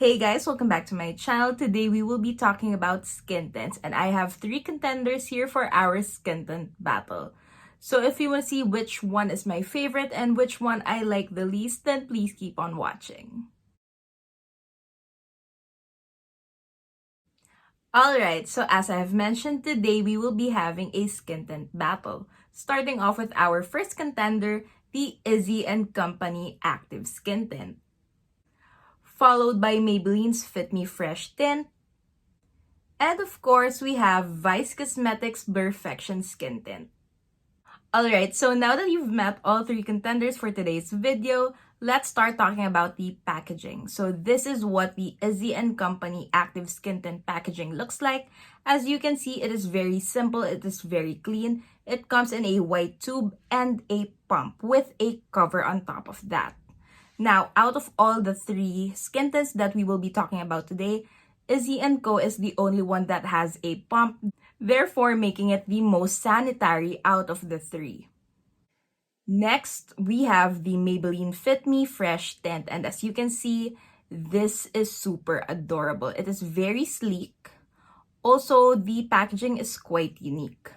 Hey guys, welcome back to my channel. Today we will be talking about skin tints and I have 3 contenders here for our skin tint battle. So if you want to see which one is my favorite and which one I like the least, then please keep on watching. Alright, so as I have mentioned, today we will be having a skin tint battle. Starting off with our first contender, the Issy and Company Active Skin Tint. Followed by Maybelline's Fit Me Fresh Tint. And of course, we have Vice Cosmetics Perfection Skin Tint. Alright, so now that you've met all 3 contenders for today's video, let's start talking about the packaging. So this is what the Issy and Company Active Skin Tint packaging looks like. As you can see, it is very simple, it is very clean. It comes in a white tube and a pump with a cover on top of that. Now, out of all the 3 skin tints that we will be talking about today, Issy & Co is the only one that has a pump, therefore making it the most sanitary out of the 3. Next, we have the Maybelline Fit Me Fresh Tint, and as you can see, this is super adorable. It is very sleek. Also, the packaging is quite unique.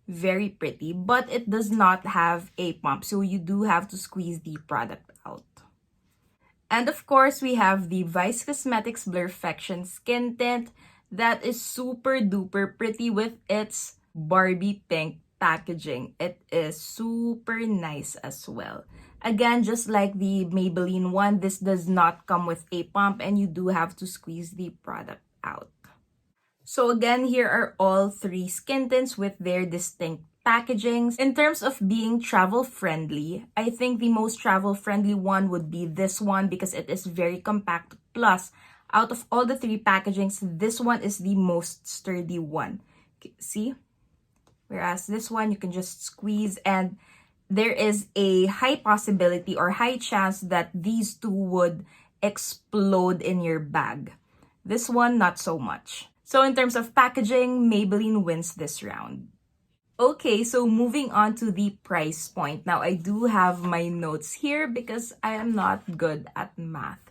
Very pretty, but it does not have a pump, so you do have to squeeze the product out. And of course, we have the Vice Cosmetics Blurfection Skin Tint that is super duper pretty with its Barbie pink packaging. It is super nice as well. Again, just like the Maybelline one, this does not come with a pump and you do have to squeeze the product out. So again, here are all 3 skin tints with their distinct packagings. In terms of being travel friendly, I think the most travel friendly one would be this one because it is very compact. Plus, out of all the 3 packagings, this one is the most sturdy one. See? Whereas this one, you can just squeeze and there is a high possibility or high chance that these 2 would explode in your bag. This one, not so much. So in terms of packaging, Maybelline wins this round. Okay, so moving on to the price point. Now, I do have my notes here because I am not good at math.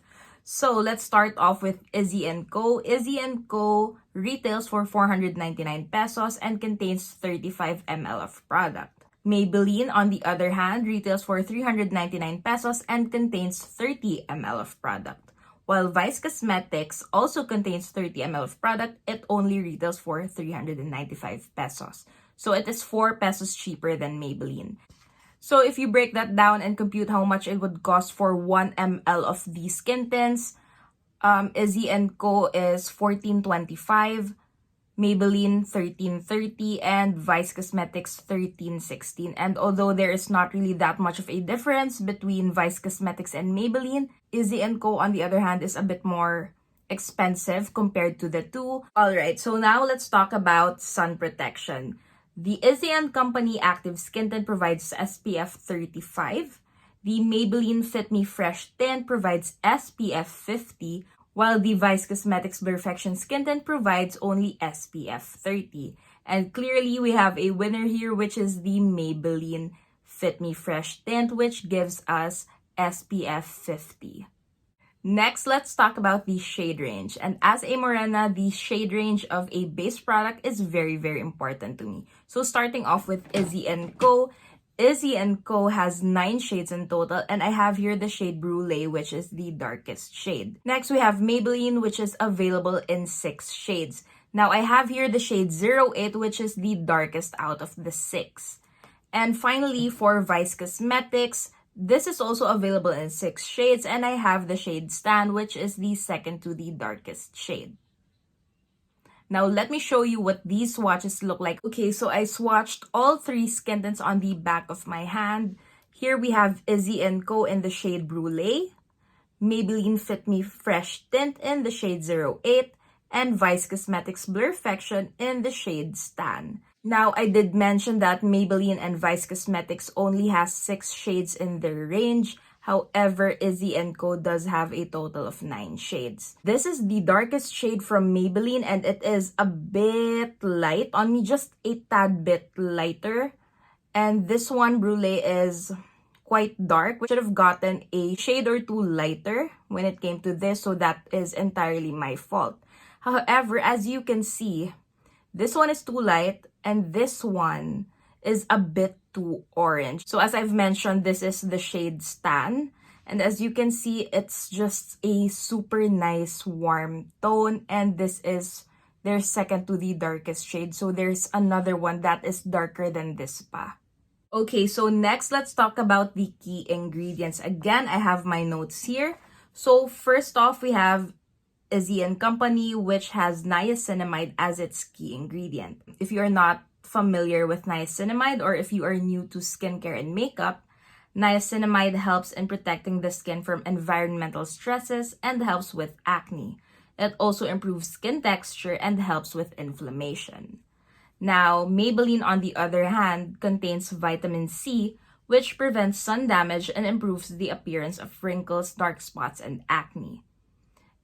So let's start off with Issy & Co. Issy & Co. retails for 499 pesos and contains 35 ml of product. Maybelline, on the other hand, retails for 399 pesos and contains 30 ml of product. While Vice Cosmetics also contains 30 ml of product, it only retails for 395 pesos. So it is 4 pesos cheaper than Maybelline. So if you break that down and compute how much it would cost for 1 ml of these skin tints, Issy & Co is 14.25, Maybelline 13.30, and Vice Cosmetics 13.16. And although there is not really that much of a difference between Vice Cosmetics and Maybelline, Issy & Co on the other hand is a bit more expensive compared to the 2. Alright, so now let's talk about sun protection. The Issy & Company Active Skin Tint provides SPF 35. The Maybelline Fit Me Fresh Tint provides SPF 50, while the Vice Cosmetics Perfection Skin Tint provides only SPF 30. And clearly, we have a winner here, which is the Maybelline Fit Me Fresh Tint, which gives us SPF 50. Next, let's talk about the shade range. And as a morena, the shade range of a base product is very, very important to me. So starting off with Issy & Co. Issy & Co has 9 shades in total, and I have here the shade Brulee, which is the darkest shade. Next, we have Maybelline, which is available in 6 shades. Now, I have here the shade 08, which is the darkest out of the 6. And finally, for Vice Cosmetics, this is also available in 6 shades, and I have the shade Stan, which is the second to the darkest shade. Now, let me show you what these swatches look like. Okay, so I swatched all 3 skin tints on the back of my hand. Here we have Issy & Co in the shade Brulee, Maybelline Fit Me Fresh Tint in the shade 08, and Vice Cosmetics Blurfection in the shade Stan. Now, I did mention that Maybelline and Vice Cosmetics only has 6 shades in their range. However, Issy & Co does have a total of 9 shades. This is the darkest shade from Maybelline and it is a bit light on me, just a tad bit lighter. And this one, Brulee, is quite dark. We should have gotten a shade or two lighter when it came to this, so that is entirely my fault. However, as you can see, this one is too light and this one is a bit too orange. So as I've mentioned, this is the shade Stan. And as you can see, it's just a super nice warm tone. And this is their second to the darkest shade. So there's another one that is darker than this pa. Okay, so next, let's talk about the key ingredients. Again, I have my notes here. So first off, we have Issy and Company, which has niacinamide as its key ingredient. If you are not familiar with niacinamide, or if you are new to skincare and makeup, niacinamide helps in protecting the skin from environmental stresses and helps with acne. It also improves skin texture and helps with inflammation. Now, Maybelline, on the other hand, contains vitamin C, which prevents sun damage and improves the appearance of wrinkles, dark spots, and acne.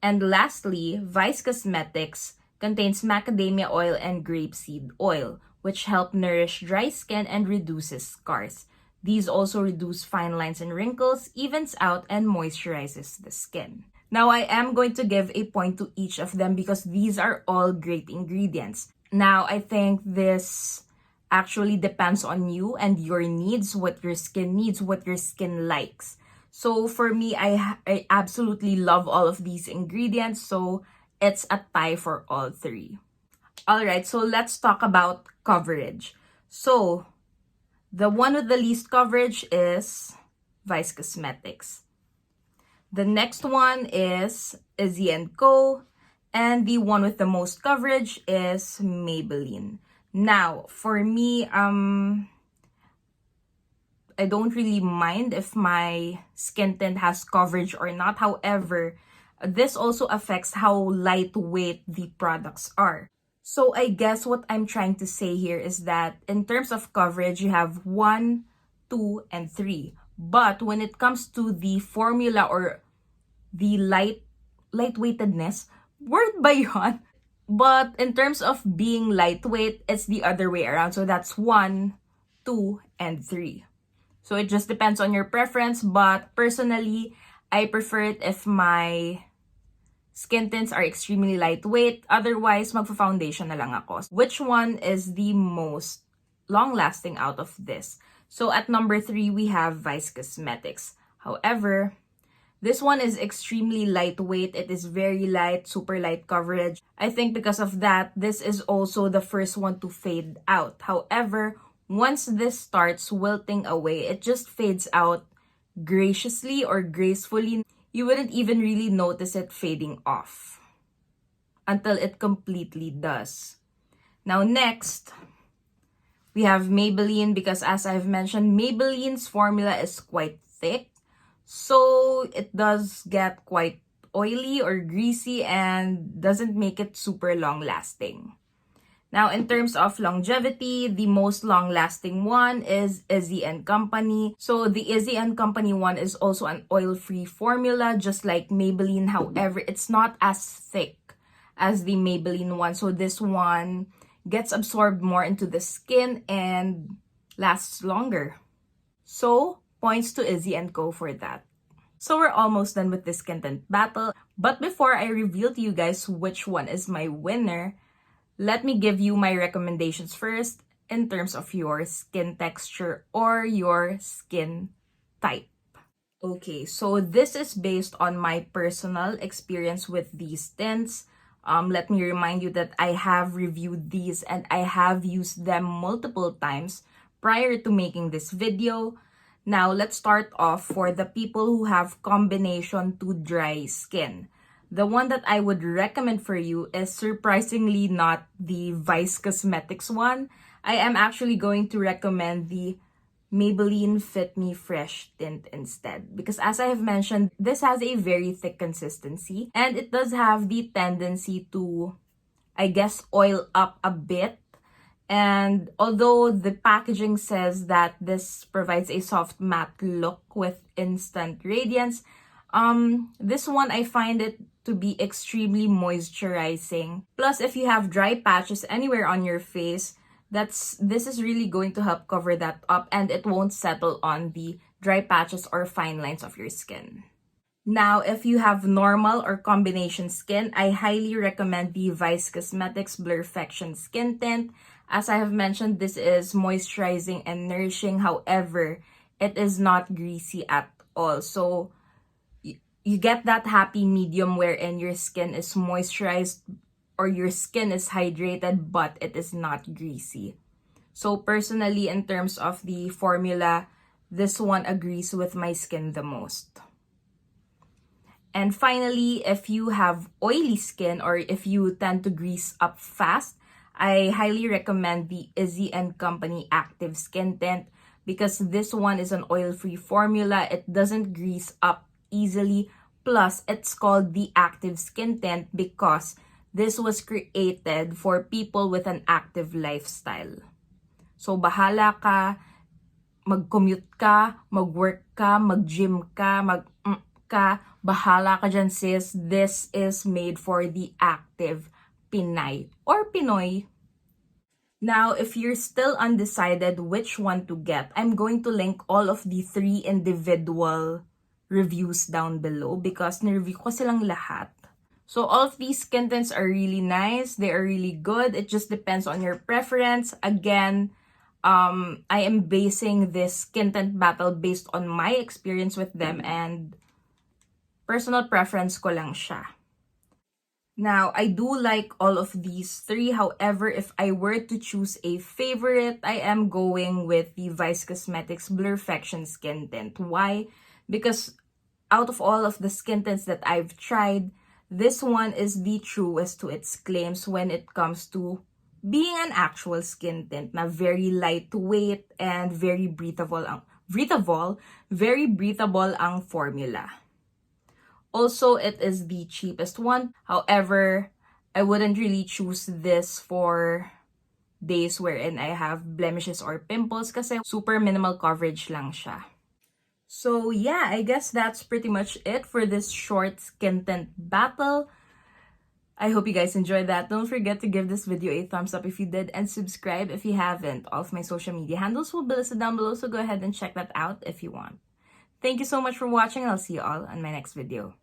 And lastly, Vice Cosmetics contains macadamia oil and grapeseed oil, which help nourish dry skin and reduces scars. These also reduce fine lines and wrinkles, evens out, and moisturizes the skin. Now, I am going to give a point to each of them because these are all great ingredients. Now, I think this actually depends on you and your needs, what your skin needs, what your skin likes. So for me, I absolutely love all of these ingredients. So it's a tie for all three. All right, so let's talk about coverage. So the one with the least coverage is Vice Cosmetics. The next one is Issy & Co. And the one with the most coverage is Maybelline. Now, for me, I don't really mind if my skin tint has coverage or not. However, this also affects how lightweight the products are. So I guess what I'm trying to say here is that in terms of coverage, you have 1, 2, and 3. But when it comes to the formula or the lightweightedness, word ba yun? But in terms of being lightweight, it's the other way around. So that's 1, 2, and 3. So it just depends on your preference. But personally, I prefer it if my skin tints are extremely lightweight. Otherwise, magpa-foundation na lang ako. Which one is the most long-lasting out of this? So at number 3, we have Vice Cosmetics. However, this one is extremely lightweight. It is very light, super light coverage. I think because of that, this is also the first one to fade out. However, once this starts wilting away, it just fades out graciously or gracefully. You wouldn't even really notice it fading off until it completely does. Now next, we have Maybelline because as I've mentioned, Maybelline's formula is quite thick. So it does get quite oily or greasy and doesn't make it super long lasting. Now, in terms of longevity, the most long lasting one is Issy & Company. So the Issy & Company one is also an oil-free formula, just like Maybelline. However, it's not as thick as the Maybelline one. So this one gets absorbed more into the skin and lasts longer. So points to Issy & Co for that. So we're almost done with this skin tint battle. But before I reveal to you guys which one is my winner, let me give you my recommendations first in terms of your skin texture or your skin type. Okay, so this is based on my personal experience with these tints. Let me remind you that I have reviewed these and I have used them multiple times prior to making this video. Now, let's start off for the people who have combination to dry skin. The one that I would recommend for you is surprisingly not the Vice Cosmetics one. I am actually going to recommend the Maybelline Fit Me Fresh tint instead. Because as I have mentioned, this has a very thick consistency. And it does have the tendency to, I guess, oil up a bit. And although the packaging says that this provides a soft matte look with instant radiance, this one I find it to be extremely moisturizing. Plus, if you have dry patches anywhere on your face, this is really going to help cover that up and it won't settle on the dry patches or fine lines of your skin. Now, if you have normal or combination skin, I highly recommend the Vice Cosmetics Blurfection Skin Tint. As I have mentioned, this is moisturizing and nourishing. However, it is not greasy at all. So, you get that happy medium wherein your skin is moisturized or your skin is hydrated, but it is not greasy. So, personally, in terms of the formula, this one agrees with my skin the most. And finally, if you have oily skin or if you tend to grease up fast, I highly recommend the Issy and Company Active Skin Tint because this one is an oil-free formula. It doesn't grease up easily. Plus, it's called the Active Skin Tint because this was created for people with an active lifestyle. So, bahala ka, mag-commute ka, mag-work ka, mag-gym ka, bahala ka dyan sis. This is made for the active Pinay or Pinoy. Now, if you're still undecided which one to get, I'm going to link all of the 3 individual reviews down below because nireview ko silang lahat. So all of these skin tints are really nice. They are really good. It just depends on your preference. Again, I am basing this skin tint battle based on my experience with them and personal preference ko lang siya. Now, I do like all of these 3. However, if I were to choose a favorite, I am going with the Vice Cosmetics Blurfection Skin Tint. Why? Because out of all of the skin tints that I've tried, this one is the truest to its claims when it comes to being an actual skin tint na very lightweight and very breathable ang formula. Also, it is the cheapest one. However, I wouldn't really choose this for days wherein I have blemishes or pimples kasi super minimal coverage lang siya. So yeah, I guess that's pretty much it for this short skin tint battle. I hope you guys enjoyed that. Don't forget to give this video a thumbs up if you did and subscribe if you haven't. All of my social media handles will be listed down below, so go ahead and check that out if you want. Thank you so much for watching and I'll see you all on my next video.